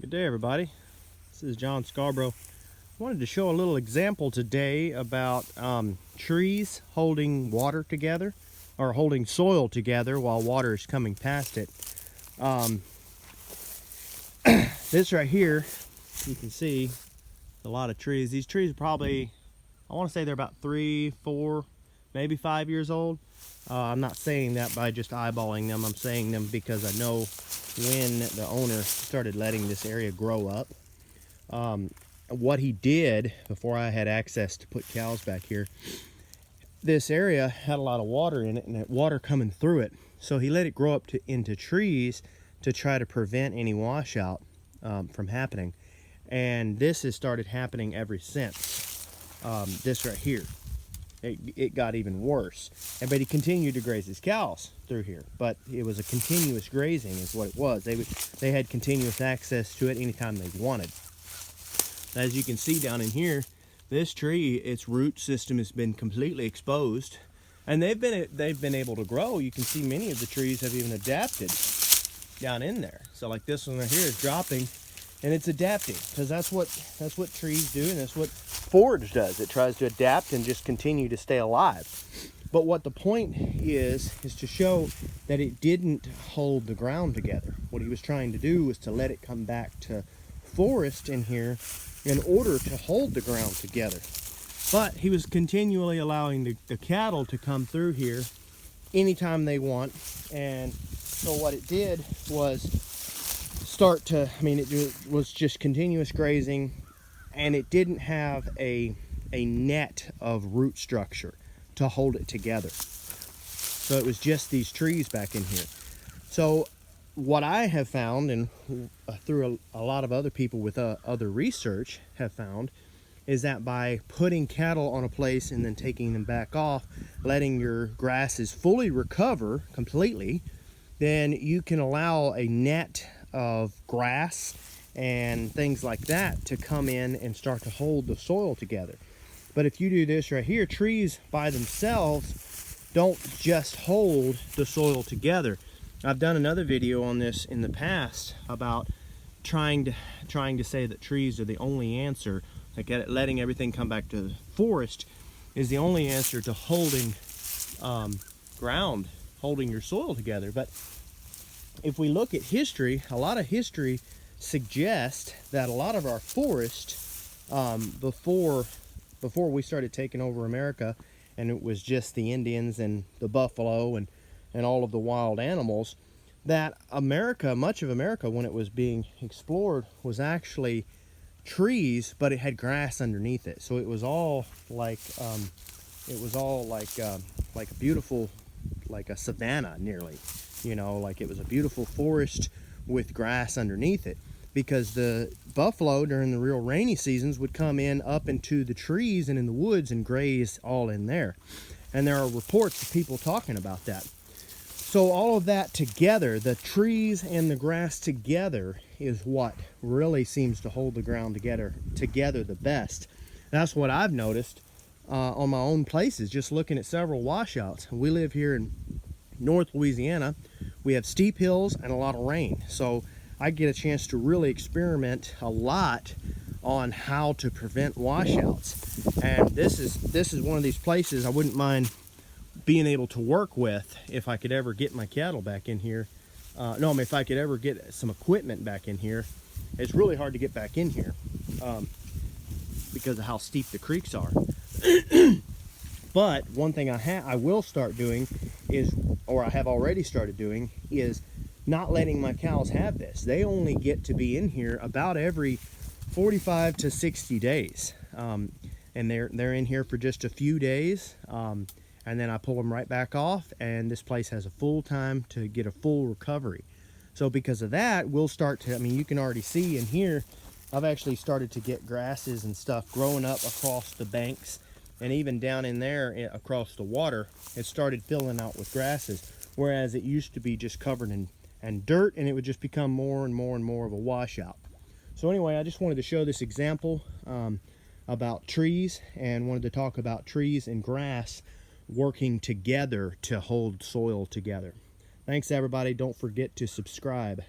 Good day, everybody. This is John Scarborough. I wanted to show a little example today about trees holding water together, or holding soil together while water is coming past it. This right here, you can see a lot of trees. These trees are probably, I want to say they're about 3, 4, maybe 5 years old. I'm not saying that by just eyeballing them. I'm saying them because I know when the owner started letting this area grow up, what he did before I had access to put cows back here, this area had a lot of water in it and that water coming through it. So he let it grow up into trees to try to prevent any washout from happening. And this has started happening ever since. This right here. It got even worse. But he continued to graze his cows through here. But it was a continuous grazing is what it was. They had continuous access to it anytime they wanted. As you can see down in here, this tree, its root system has been completely exposed. And they've been able to grow. You can see many of the trees have even adapted down in there. So like this one right here is dropping and it's adapting, because that's what trees do, and that's what forage does. It tries to adapt and just continue to stay alive. But what the point is to show that it didn't hold the ground together. What he was trying to do was to let it come back to forest in here in order to hold the ground together. But he was continually allowing the cattle to come through here anytime they want. And so what it did was it was just continuous grazing, and it didn't have a net of root structure to hold it together. So it was just these trees back in here. So what I have found, and through a lot of other people with other research have found, is that by putting cattle on a place and then taking them back off, letting your grasses fully recover completely, then you can allow a net of grass and things like that to come in and start to hold the soil together. But if you do this right here, trees by themselves don't just hold the soil together. I've done another video on this in the past about trying to say that trees are the only answer, like letting everything come back to the forest is the only answer to holding ground, holding your soil together. But if we look at history, a lot of history suggests that a lot of our forest, before we started taking over America, and it was just the Indians and the buffalo and all of the wild animals, that much of America, when it was being explored, was actually trees, but it had grass underneath it. So it was all like a beautiful, like a savanna nearly. You know, like it was a beautiful forest with grass underneath it, because the buffalo during the real rainy seasons would come in up into the trees and in the woods and graze all in there. And there are reports of people talking about that. So all of that together, the trees and the grass together, is what really seems to hold the ground together the best. That's what I've noticed on my own places, just looking at several washouts. We live here in North Louisiana. We have steep hills and a lot of rain, so I get a chance to really experiment a lot on how to prevent washouts. And this is one of these places I wouldn't mind being able to work with if I could ever get my cattle back in here. If I could ever get some equipment back in here. It's really hard to get back in here because of how steep the creeks are. But one thing I will start doing is, or I have already started doing, is not letting my cows have this. They only get to be in here about every 45 to 60 days. And they're in here for just a few days. And then I pull them right back off, and this place has a full time to get a full recovery. So because of that, we'll start to, you can already see in here, I've actually started to get grasses and stuff growing up across the banks. And even down in there across the water, it started filling out with grasses, whereas it used to be just covered in dirt, and it would just become more and more and more of a washout. So anyway, I just wanted to show this example about trees, and wanted to talk about trees and grass working together to hold soil together. Thanks everybody. Don't forget to subscribe.